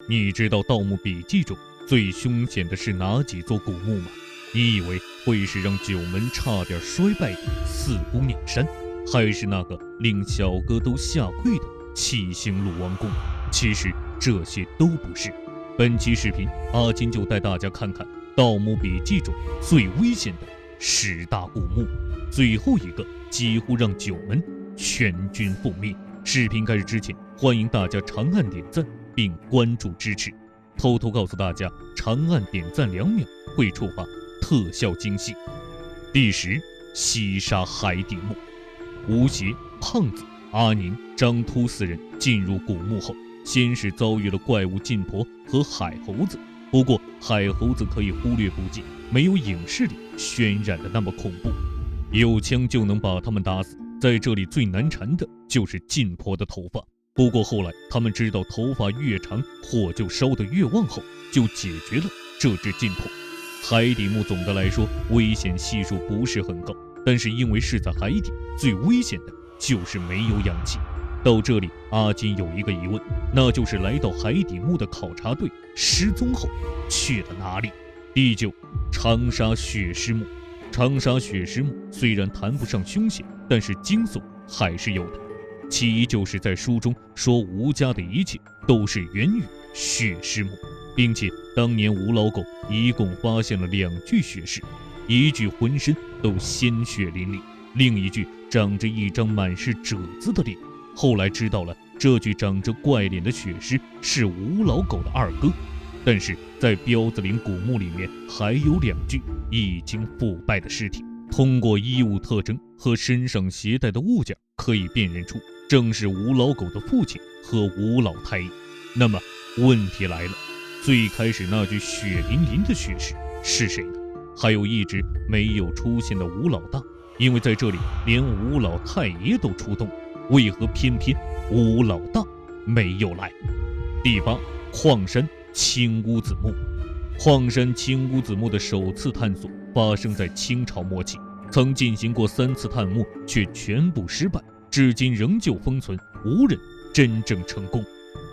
你知道《盗墓笔记》中最凶险的是哪几座古墓吗？你以为会是让九门差点衰败的四姑娘山，还是那个令小哥都下跪的七星鲁王宫？其实这些都不是。本期视频，阿金就带大家看看《盗墓笔记》中最危险的10大古墓，最后一个几乎让九门全军覆灭。视频开始之前，欢迎大家长按点赞并关注支持。偷偷告诉大家，长按点赞2秒会触发特效惊喜。第10，西沙海底墓。吴邪、胖子、阿宁、张秃4人进入古墓后，先是遭遇了怪物晋婆和海猴子。不过海猴子可以忽略不计，没有影视里渲染的那么恐怖，有枪就能把他们打死。在这里最难缠的就是晋婆的头发。不过后来他们知道头发越长火就烧得越旺后，就解决了这只晋婆。海底墓总的来说危险系数不是很高，但是因为是在海底，最危险的就是没有氧气。到这里阿金有一个疑问，那就是来到海底墓的考察队失踪后去了哪里？第9，长沙血尸墓。长沙血尸墓虽然谈不上凶险，但是惊悚还是有的。其一就是在书中说吴家的一切都是源于血尸墓，并且当年吴老狗一共发现了2具血尸，一具浑身都鲜血淋漓，另一具长着一张满是褶子的脸。后来知道了，这具长着怪脸的血尸是吴老狗的二哥。但是在彪子岭古墓里面还有2具已经腐败的尸体，通过衣物特征和身上携带的物件可以辨认出正是吴老狗的父亲和吴老太爷。那么问题来了，最开始那具血淋淋的血尸是谁呢？还有一直没有出现的吴老大，因为在这里连吴老太爷都出动，为何偏偏吴老大没有来？第8，矿山青乌子墓。矿山青乌子墓的首次探索发生在清朝末期，曾进行过3次探墓，却全部失败，至今仍旧封存，无人真正成功。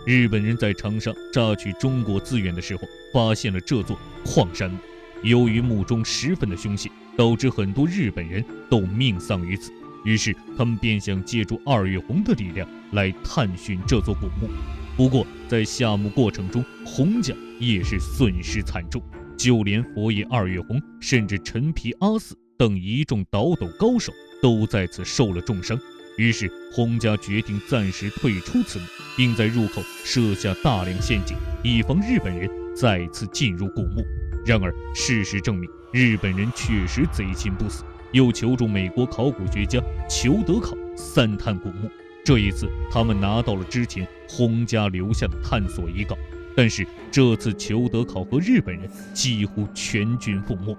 日本人在长沙榨取中国资源的时候，发现了这座矿山墓。由于墓中十分的凶险，导致很多日本人都命丧于此。于是他们便想借助二月红的力量来探寻这座古墓。不过在下墓过程中，洪家也是损失惨重，就连佛爷二月红，甚至陈皮阿四等一众倒斗高手都在此受了重伤。于是洪家决定暂时退出此墓，并在入口设下大量陷阱，以防日本人再次进入古墓。然而事实证明，日本人确实贼心不死，又求助美国考古学家裘德考3探古墓。这一次他们拿到了之前洪家留下的探索遗稿，但是这次裘德考和日本人几乎全军覆没。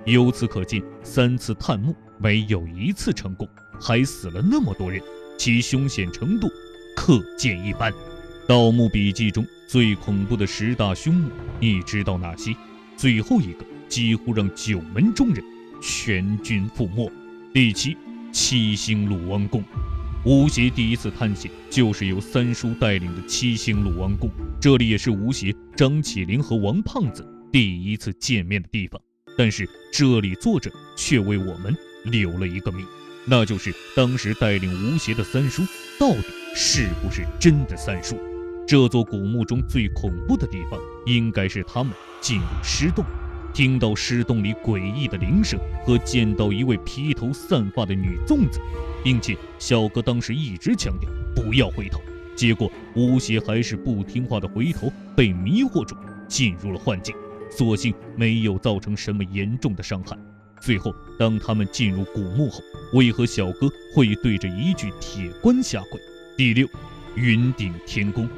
由此可见，3次探墓没有1次成功，还死了那么多人，其凶险程度可见一斑。盗墓笔记中最恐怖的10大凶墓，你知道哪些？最后一个几乎让九门中人全军覆没。第7，七星鲁王宫。吴邪第一次探险就是由三叔带领的七星鲁王宫，这里也是吴邪、张起灵和王胖子第一次见面的地方。但是这里作者却为我们留了一个谜，那就是当时带领吴邪的三叔到底是不是真的三叔？这座古墓中最恐怖的地方应该是他们进入尸洞，听到尸洞里诡异的铃声和见到一位披头散发的女粽子，并且小哥当时一直强调不要回头，结果吴邪还是不听话的回头，被迷惑住进入了幻境，所幸没有造成什么严重的伤害。最后当他们进入古墓后，为何小哥会对着一具铁棺下跪？第6，云顶天宫。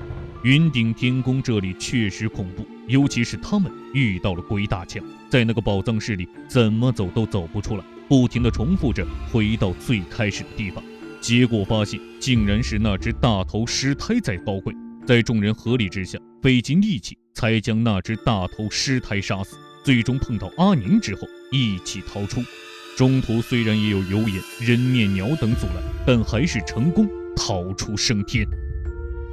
云顶天宫这里确实恐怖，尤其是他们遇到了鬼打墙，在那个宝藏室里怎么走都走不出来，不停地重复着回到最开始的地方，结果发现竟然是那只大头尸胎在高贵。在众人合力之下，费尽力气才将那只大头尸胎杀死，最终碰到阿宁之后一起逃出。中途虽然也有油烟、人面鸟等阻拦，但还是成功逃出升天。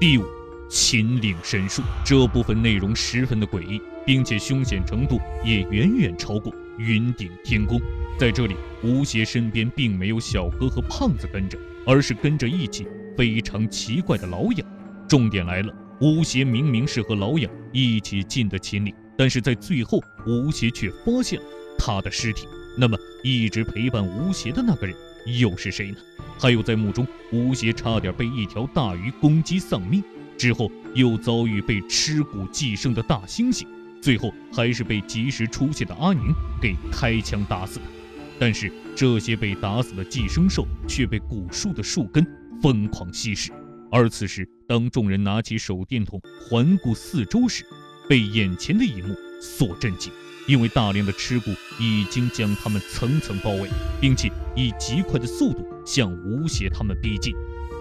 第5，秦岭神树。这部分内容十分的诡异，并且凶险程度也远远超过云顶天宫。在这里，吴邪身边并没有小哥和胖子跟着，而是跟着一起非常奇怪的老痒。重点来了，吴邪明明是和老痒一起进的秦岭，但是在最后，吴邪却发现了他的尸体。那么，一直陪伴吴邪的那个人又是谁呢？还有在墓中，吴邪差点被一条大鱼攻击丧命，之后又遭遇被吃骨寄生的大猩猩，最后还是被及时出现的阿宁给开枪打死的。但是这些被打死的寄生兽却被古树的树根疯狂吸食。而此时，当众人拿起手电筒环顾四周时，被眼前的一幕所震惊。因为大量的吃骨已经将他们层层包围，并且以极快的速度向吴邪他们逼近。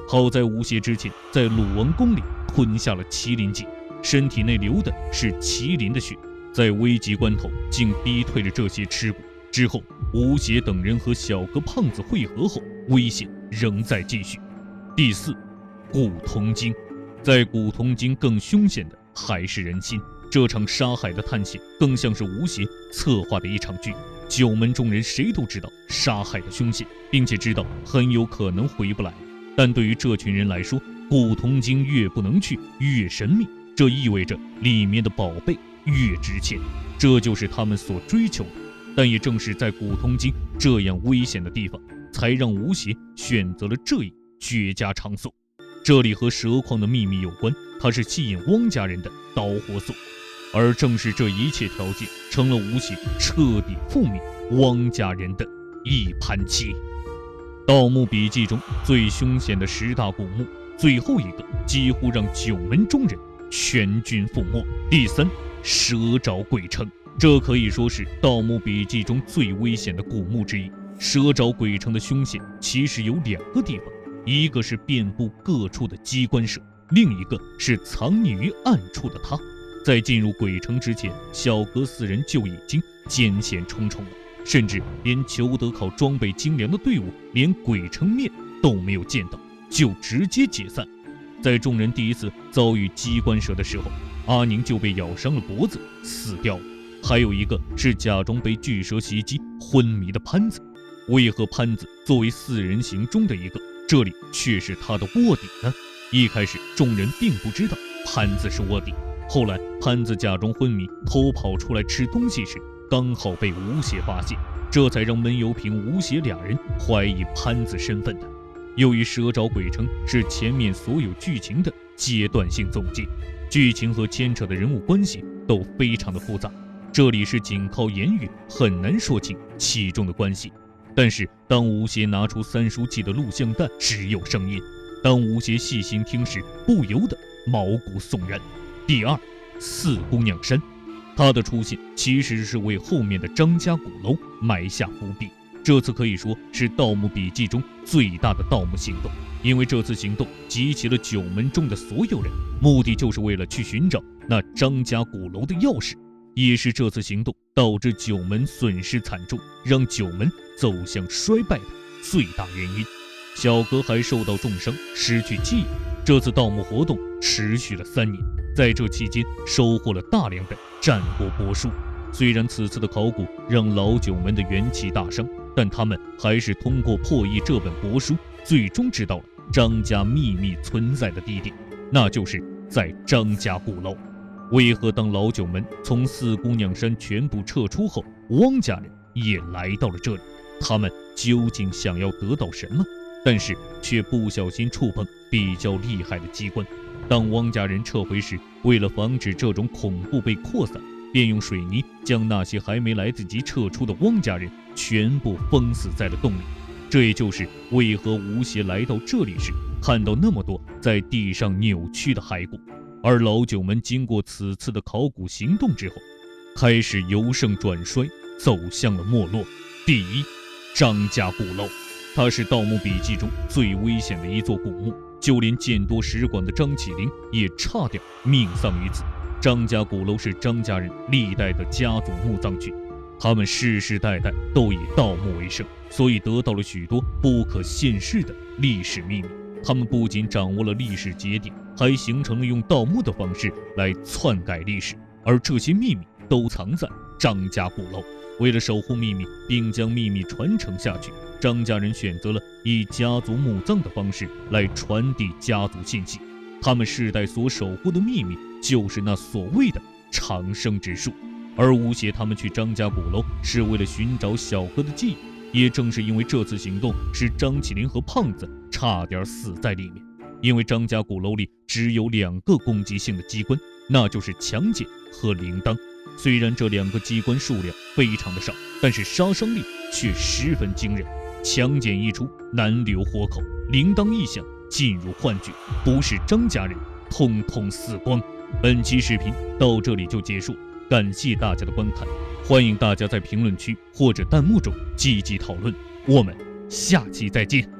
好在吴邪之前在鲁王宫里吞下了麒麟血，身体内流的是麒麟的血，在危急关头竟逼退了这些吃骨。之后，吴邪等人和小哥胖子会合后，危险仍在继续。第四，古铜经。在古铜经更凶险的还是人心。这场杀害的探险更像是吴邪策划的一场剧。九门众人谁都知道杀害的凶险，并且知道很有可能回不来。但对于这群人来说，古铜经越不能去越神秘，这意味着里面的宝贝越值钱，这就是他们所追求的。但也正是在古铜经这样危险的地方，才让吴邪选择了这一绝佳场所。这里和蛇矿的秘密有关，它是吸引汪家人的导火索。而正是这一切条件，成了吴邪彻底覆灭汪家人的一盘棋。盗墓笔记中最凶险的10大古墓，最后一个几乎让九门中人全军覆没。第三，蛇爪鬼城。这可以说是盗墓笔记中最危险的古墓之一。蛇爪鬼城的凶险其实有2个地方，一个是遍布各处的机关蛇，另一个是藏匿于暗处的它。在进入鬼城之前，小哥4人就已经艰险重重了，甚至连裘德考装备精良的队伍连鬼城面都没有见到，就直接解散。在众人第一次遭遇机关蛇的时候，阿宁就被咬伤了脖子死掉了。还有一个是假装被巨蛇袭击昏迷的潘子。为何潘子作为4人行中的一个，这里却是他的卧底呢？一开始众人并不知道潘子是卧底，后来潘子假装昏迷偷跑出来吃东西时，刚好被吴邪发现，这才让闷油瓶、吴邪2人怀疑潘子身份的。由于蛇爪鬼城是前面所有剧情的阶段性总结，剧情和牵扯的人物关系都非常的复杂，这里是仅靠言语很难说清其中的关系。但是当吴邪拿出3书记的录像带，只有声音。当吴邪细心听时，不由得毛骨悚然。第二，四姑娘山。他的出现其实是为后面的张家鼓楼埋下伏笔。这次可以说是盗墓笔记中最大的盗墓行动，因为这次行动集齐了九门中的所有人，目的就是为了去寻找那张家鼓楼的钥匙，也是这次行动导致九门损失惨重，让九门走向衰败的最大原因。小哥还受到重伤，失去记忆。这次盗墓活动持续了3年，在这期间收获了大量的战国帛书。虽然此次的考古让老九门的元气大伤，但他们还是通过破译这本帛书，最终知道了张家秘密存在的地点，那就是在张家鼓楼。为何当老九门从四姑娘山全部撤出后，汪家人也来到了这里？他们究竟想要得到什么？但是却不小心触碰比较厉害的机关。当汪家人撤回时，为了防止这种恐怖被扩散，便用水泥将那些还没来得及撤出的汪家人全部封死在了洞里。这也就是为何吴邪来到这里时看到那么多在地上扭曲的骸骨。而老九门经过此次的考古行动之后，开始由盛转衰，走向了没落。第一，张家鼓楼。它是盗墓笔记中最危险的一座古墓，就连见多识广的张起灵也差点命丧于此。张家鼓楼是张家人历代的家族墓葬群，他们世世代代都以盗墓为生，所以得到了许多不可现世的历史秘密。他们不仅掌握了历史节点，还形成了用盗墓的方式来篡改历史，而这些秘密都藏在张家鼓楼。为了守护秘密，并将秘密传承下去，张家人选择了以家族墓葬的方式来传递家族信息。他们世代所守护的秘密，就是那所谓的长生之术。而诬陷他们去张家鼓楼是为了寻找小哥的记忆，也正是因为这次行动，使张起灵和胖子差点死在里面。因为张家鼓楼里只有2个攻击性的机关，那就是强剪和铃铛。虽然这2个机关数量非常的少，但是杀伤力却十分惊人。强剪一出，难留活口；铃铛一响，进入幻局，不是张家人，通通死光。本期视频到这里就结束，感谢大家的观看，欢迎大家在评论区或者弹幕中积极讨论，我们下期再见。